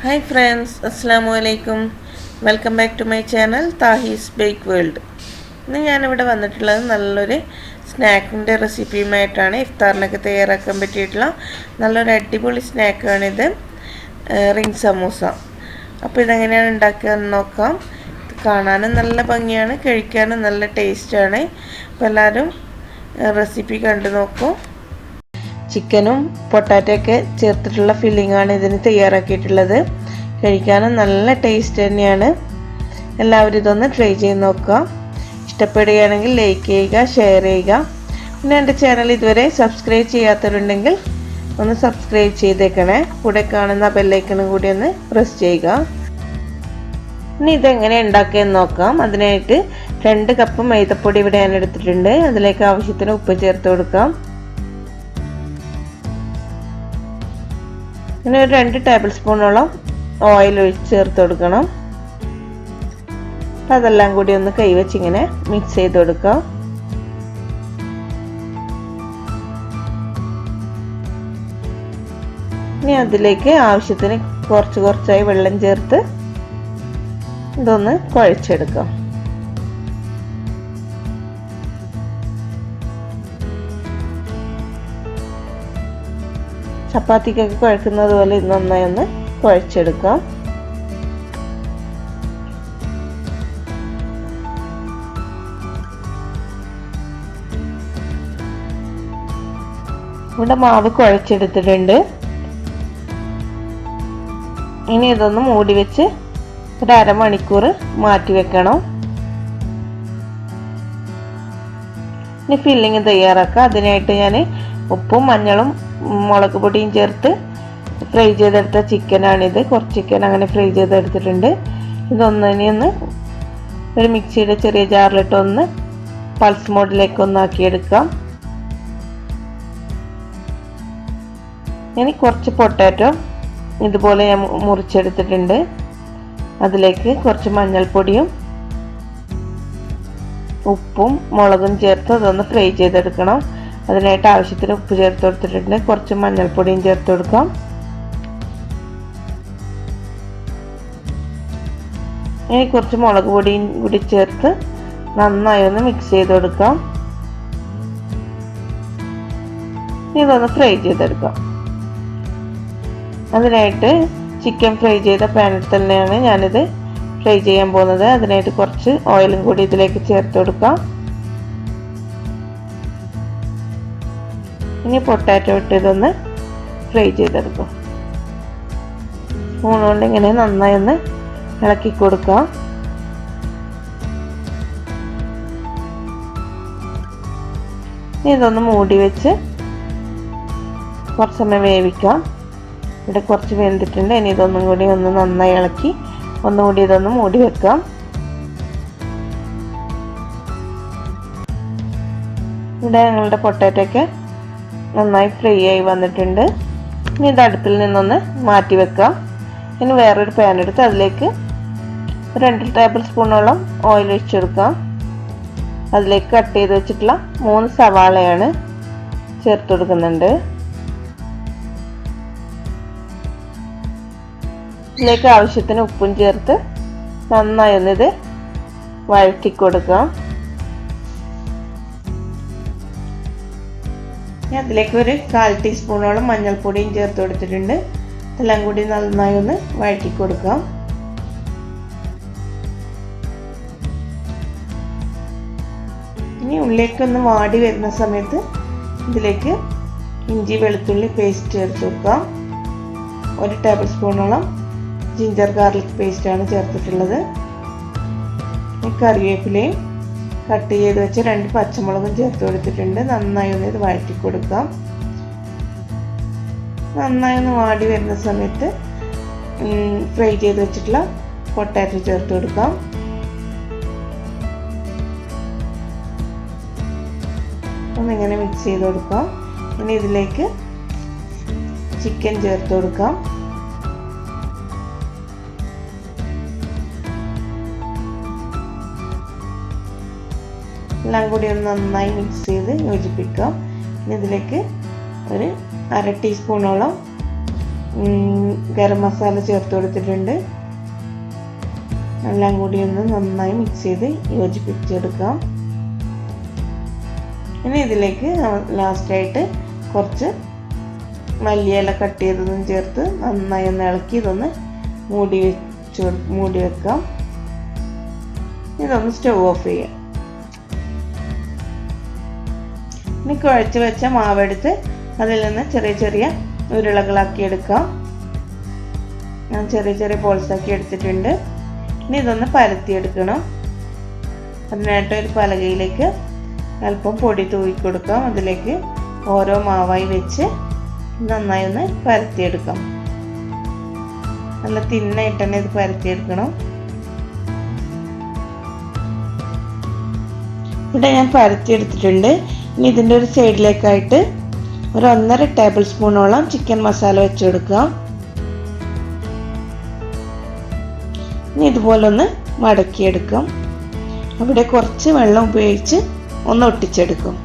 Hi friends, Assalamu alaikum. Welcome back to my channel THAHI'S Bake World. ഇന്ന് ഞാനിവിടെ വന്നിട്ടുള്ളത് നല്ലൊരു സ്നാക്കിൻ്റെ റെസിപ്പിയുമായിട്ടാണ്. ഇഫ്താറിനൊക്കെ തയ്യാറാക്കാൻ പറ്റിയിട്ടുള്ള നല്ലൊരു അടിപൊളി സ്നാക്കാണിത്, റിംഗ് സമൂസ. അപ്പോൾ ഇതെങ്ങനെയാണ് ഉണ്ടാക്കുക എന്ന് നോക്കാം. കാണാനും നല്ല ഭംഗിയാണ്, കഴിക്കാനും നല്ല ടേസ്റ്റാണ്. അപ്പോൾ എല്ലാവരും റെസിപ്പി കണ്ടു നോക്കൂ. ചിക്കനും പൊട്ടാറ്റോയൊക്കെ ചേർത്തിട്ടുള്ള ഫില്ലിങ്ങാണ് ഇതിന് തയ്യാറാക്കിയിട്ടുള്ളത്. കഴിക്കാനും നല്ല ടേസ്റ്റ് തന്നെയാണ്. എല്ലാവരും ഇതൊന്ന് ട്രൈ ചെയ്ത് നോക്കുക. ഇഷ്ടപ്പെടുകയാണെങ്കിൽ ലൈക്ക് ചെയ്യുക, ഷെയർ ചെയ്യുക. പിന്നെ എൻ്റെ ചാനൽ ഇതുവരെ സബ്സ്ക്രൈബ് ചെയ്യാത്തവരുണ്ടെങ്കിൽ ഒന്ന് സബ്സ്ക്രൈബ് ചെയ്തേക്കണേ. കൂടെ കാണുന്ന ബെല്ലൈക്കണും കൂടി ഒന്ന് പ്രസ് ചെയ്യുക. ഇനി ഇതെങ്ങനെ ഉണ്ടാക്കിയെന്ന് നോക്കാം. അതിനായിട്ട് 2 കപ്പ് മൈദപ്പൊടി ഇവിടെ ഞാൻ എടുത്തിട്ടുണ്ട്. അതിലേക്ക് ആവശ്യത്തിന് ഉപ്പ് ചേർത്ത് കൊടുക്കാം. പിന്നെ ഒരു 2 ടേബിൾ സ്പൂണോളം ഓയിൽ ഒഴിച്ച് ചേർത്ത് കൊടുക്കണം. അപ്പം അതെല്ലാം കൂടി ഒന്ന് കൈവച്ച് ഇങ്ങനെ മിക്സ് ചെയ്ത് കൊടുക്കാം. ഇനി അതിലേക്ക് ആവശ്യത്തിന് കുറച്ചായി വെള്ളം ചേർത്ത് ഇതൊന്ന് കുഴച്ചെടുക്കാം. ചപ്പാത്തിക്കൊക്കെ കുഴക്കുന്നത് പോലെ ഇത് നന്നായി ഒന്ന് കുഴച്ചെടുക്കാം. ഇവിടെ മാവ് കുഴച്ചെടുത്തിട്ടുണ്ട്. ഇനി ഇതൊന്ന് മൂടി വെച്ച് ഒരു അരമണിക്കൂർ മാറ്റി വെക്കണം. ഇനി ഫില്ലിങ് തയ്യാറാക്കാം. അതിനായിട്ട് ഞാൻ ഉപ്പും മഞ്ഞളും മുളക് പൊടിയും ചേർത്ത് ഫ്രൈ ചെയ്തെടുത്ത ചിക്കനാണിത്. കുറച്ച് ചിക്കൻ അങ്ങനെ ഫ്രൈ ചെയ്തെടുത്തിട്ടുണ്ട്. ഇതൊന്നിനെ ഒരു മിക്സിയുടെ ചെറിയ ജാറിലിട്ട് ഒന്ന് പൾസ് മോഡിലേക്ക് ഒന്നാക്കിയെടുക്കാം. ഇനി കുറച്ച് പൊട്ടാറ്റോ ഇതുപോലെ ഞാൻ മുറിച്ചെടുത്തിട്ടുണ്ട്. അതിലേക്ക് കുറച്ച് മഞ്ഞൾപ്പൊടിയും ഉപ്പും മുളകും ചേർത്ത് അതൊന്ന് ഫ്രൈ ചെയ്തെടുക്കണം. അതിനായിട്ട് ആവശ്യത്തിന് ഉപ്പ് ചേർത്ത് കൊടുത്തിട്ടുണ്ട്. കുറച്ച് മഞ്ഞൾപ്പൊടിയും ചേർത്ത് കൊടുക്കാം. ഇനി കുറച്ച് മുളക് പൊടിയും കൂടി ചേർത്ത് നന്നായി ഒന്ന് മിക്സ് ചെയ്ത് കൊടുക്കാം. ഇതൊന്ന് ഫ്രൈ ചെയ്തെടുക്കാം. അതിനായിട്ട് ചിക്കൻ ഫ്രൈ ചെയ്ത പാനിൽ തന്നെയാണ് ഞാനിത് ഫ്രൈ ചെയ്യാൻ പോകുന്നത്. അതിനായിട്ട് കുറച്ച് ഓയിലും കൂടി ഇതിലേക്ക് ചേർത്ത് കൊടുക്കാം. ഇനി പൊട്ടാറ്റോ ഇട്ട് ഇതൊന്ന് ഫ്രൈ ചെയ്തെടുക്കാം. സ്പൂൺ കൊണ്ട് ഇങ്ങനെ നന്നായി ഒന്ന് ഇളക്കി കൊടുക്കാം. ഇനി ഇതൊന്ന് മൂടി വെച്ച് കുറച്ച് സമയം വേവിക്കാം. ഇവിടെ കുറച്ച് വെന്തിട്ടുണ്ട്. ഇനി ഇതൊന്നും കൂടി ഒന്ന് നന്നായി ഇളക്കി ഒന്നുകൂടി ഇതൊന്ന് മൂടി വെക്കാം. ഇവിടെ ഞങ്ങളുടെ പൊട്ടാറ്റോ നന്നായി ഫ്രൈ ആയി വന്നിട്ടുണ്ട്. ഇനി ഇത് അടുപ്പിൽ നിന്നൊന്ന് മാറ്റി വെക്കാം. ഇനി വേറൊരു പാൻ എടുത്ത് അതിലേക്ക് 2 ടേബിൾ സ്പൂണോളം ഓയിൽ ഒഴിച്ചു കൊടുക്കാം. അതിലേക്ക് കട്ട് ചെയ്ത് വെച്ചിട്ടുള്ള 3 സവാളയാണ് ചേർത്ത് കൊടുക്കുന്നുണ്ട്. ഇതിലേക്ക് ആവശ്യത്തിന് ഉപ്പും ചേർത്ത് നന്നായി ഒന്നിത് വഴറ്റി കൊടുക്കാം. അതിലേക്ക് ഒരു 1/4 ടീസ്പൂണോളം മഞ്ഞൾപ്പൊടിയും ചേർത്ത് കൊടുത്തിട്ടുണ്ട്. ഇതെല്ലാം കൂടി നന്നായി ഒന്ന് വഴറ്റി കൊടുക്കാം. ഇനി ഉള്ളിലേക്ക് ഒന്ന് വാടി വരുന്ന സമയത്ത് ഇതിലേക്ക് ഇഞ്ചി വെളുത്തുള്ളി പേസ്റ്റ് ചേർത്ത് കൊടുക്കാം. 1 ടേബിൾ സ്പൂണോളം ജിഞ്ചർ ഗാർലിക് പേസ്റ്റാണ് ചേർത്തിട്ടുള്ളത്. കറിവേപ്പിലയും കട്ട് ചെയ്ത് വെച്ച് 2 പച്ചമുളകും ചേർത്ത് കൊടുത്തിട്ടുണ്ട്. നന്നായി ഒന്ന് ഇത് വഴറ്റി കൊടുക്കാം. നന്നായി ഒന്ന് വാടി വരുന്ന സമയത്ത് ഫ്രൈ ചെയ്ത് വെച്ചിട്ടുള്ള പൊട്ടാറ്റോ ചേർത്ത് കൊടുക്കാം. ഒന്നിങ്ങനെ മിക്സ് ചെയ്ത് കൊടുക്കാം. ഇനി ഇതിലേക്ക് ചിക്കൻ ചേർത്ത് കൊടുക്കാം. എല്ലാം കൂടി ഒന്ന് നന്നായി മിക്സ് ചെയ്ത് യോജിപ്പിക്കാം. ഇനി ഇതിലേക്ക് ഒരു 1/2 ടീസ്പൂണോളം ഗരം മസാല ചേർത്ത് കൊടുത്തിട്ടുണ്ട്. എല്ലാം കൂടി ഒന്ന് നന്നായി മിക്സ് ചെയ്ത് യോജിപ്പിച്ചെടുക്കാം. ഇനി ഇതിലേക്ക് ലാസ്റ്റായിട്ട് കുറച്ച് മല്ലിയില കട്ട് ചെയ്തതും ചേർത്ത് നന്നായി ഒന്ന് ഇളക്കി ഇതൊന്ന് മൂടി വെക്കാം. ഇതൊന്ന് സ്റ്റവ് ഓഫ് ചെയ്യാം. ഇനി കുഴച്ച് വെച്ച മാവെടുത്ത് അതിൽ നിന്ന് ചെറിയ ചെറിയ ഉരുളകളാക്കി എടുക്കാം. ഞാൻ ചെറിയ ചെറിയ ബോൾസാക്കി എടുത്തിട്ടുണ്ട്. ഇനി ഇതൊന്ന് പരത്തിയെടുക്കണം. അതിനായിട്ട് ഒരു പലകയിലേക്ക് അല്പം പൊടി തൂവി കൊടുക്കാം. അതിലേക്ക് ഓരോ മാവായി വെച്ച് നന്നായി ഒന്ന് പരത്തിയെടുക്കാം. നല്ല തിന്നായിട്ട് തന്നെ ഇത് പരത്തിയെടുക്കണം. ഇവിടെ ഞാൻ പരത്തിയെടുത്തിട്ടുണ്ട്. ഇനി ഇതിൻ്റെ ഒരു സൈഡിലേക്കായിട്ട് ഒരു 1.5 ടേബിൾ സ്പൂണോളം ചിക്കൻ മസാല വെച്ച് കൊടുക്കാം. ഇനി ഇതുപോലെ ഒന്ന് മടക്കിയെടുക്കാം. അവിടെ കുറച്ച് വെള്ളം ഉപയോഗിച്ച് ഒന്ന് ഒട്ടിച്ചെടുക്കും.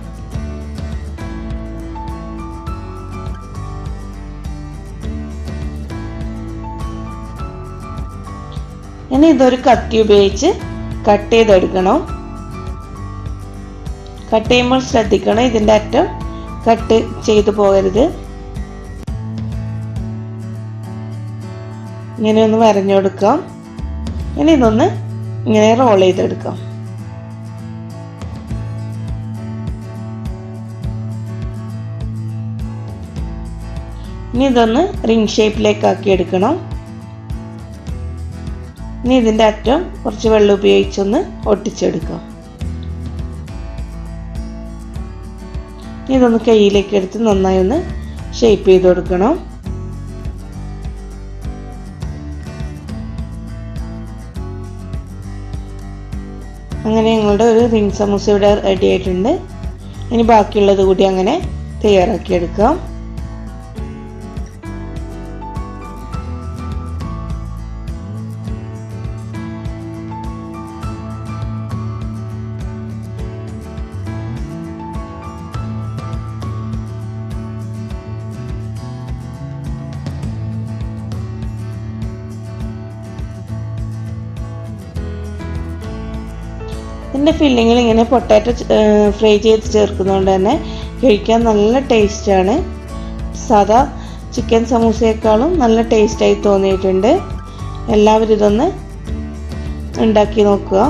ഇനി ഇതൊരു കത്തി ഉപയോഗിച്ച് കട്ട് ചെയ്തെടുക്കണം. കട്ട് ചെയ്യുമ്പോൾ ശ്രദ്ധിക്കണം, ഇതിൻ്റെ അറ്റം കട്ട് ചെയ്തു പോകരുത്. ഇങ്ങനെ ഒന്ന് വരഞ്ഞു കൊടുക്കാം. ഇനി ഇതൊന്ന് ഇങ്ങനെ റോൾ ചെയ്തെടുക്കാം. ഇനി ഇതൊന്ന് റിംഗ് ഷേപ്പിലേക്ക് ആക്കി എടുക്കണം. ഇനി ഇതിൻ്റെ അറ്റം കുറച്ച് വെള്ളം ഉപയോഗിച്ചൊന്ന് ഒട്ടിച്ചെടുക്കാം. ഇതൊന്ന് കയ്യിലേക്ക് എടുത്ത് നന്നായി ഒന്ന് ഷേപ്പ് ചെയ്ത് കൊടുക്കണം. അങ്ങനെ ഞങ്ങളുടെ ഒരു റിംഗ് സമൂസ ഇവിടെ റെഡി ആയിട്ടുണ്ട്. ഇനി ബാക്കിയുള്ളത് കൂടി അങ്ങനെ തയ്യാറാക്കിയെടുക്കാം. ഇതിൻ്റെ ഫില്ലിങ്ങിൽ ഇങ്ങനെ പൊട്ടാറ്റോ ഫ്രൈ ചെയ്ത് ചേർക്കുന്നതുകൊണ്ട് തന്നെ കഴിക്കാൻ നല്ല ടേസ്റ്റാണ്. സാധാ ചിക്കൻ സമൂസയേക്കാളും നല്ല ടേസ്റ്റായി തോന്നിയിട്ടുണ്ട്. എല്ലാവരും ഇതൊന്ന് ഉണ്ടാക്കി നോക്കുക.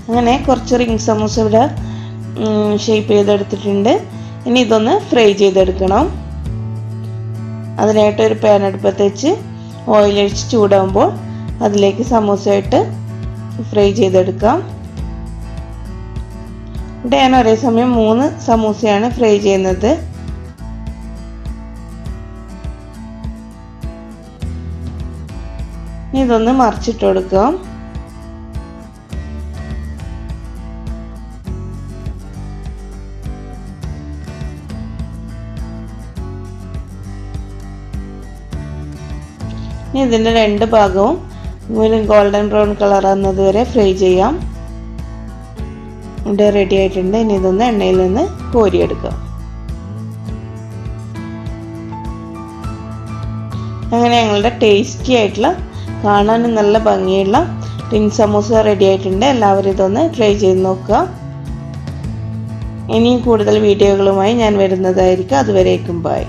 അങ്ങനെ കുറച്ച് റിംഗ് സമൂസ ഇവിടെ ഷേപ്പ് ചെയ്തെടുത്തിട്ടുണ്ട്. ഇനി ഇതൊന്ന് ഫ്രൈ ചെയ്തെടുക്കണം. അതിനായിട്ട് ഒരു പാൻ അടുപ്പത്ത് വെച്ച് ഓയിൽ ഒഴിച്ച് ചൂടാകുമ്പോൾ അതിലേക്ക് സമൂസ ഇട്ട് ഫ്രൈ ചെയ്തെടുക്കാം. ഇവിടെ ഞാൻ ഒരേ സമയം 3 സമൂസയാണ് ഫ്രൈ ചെയ്യുന്നത്. ഇതൊന്ന് മറിച്ചിട്ട് കൊടുക്കാം. ഇനി ഇതിൻ്റെ 2 ഭാഗവും ഗോൾഡൻ ബ്രൗൺ കളർ ആകുന്നത് വരെ ഫ്രൈ ചെയ്യാം. ഇവിടെ റെഡി ആയിട്ടുണ്ട്. ഇനി ഇതൊന്ന് എണ്ണയിൽ നിന്ന് കോരിയെടുക്കാം. അങ്ങനെ ഞങ്ങളുടെ ടേസ്റ്റി ആയിട്ടുള്ള കാണാനും നല്ല ഭംഗിയുള്ള റിംഗ് സമൂസ റെഡി ആയിട്ടുണ്ട്. എല്ലാവരും ഇതൊന്ന് ട്രൈ ചെയ്ത് നോക്കുക. ഇനിയും കൂടുതൽ വീഡിയോകളുമായി ഞാൻ വരുന്നതായിരിക്കും. അതുവരേക്കും ബൈ.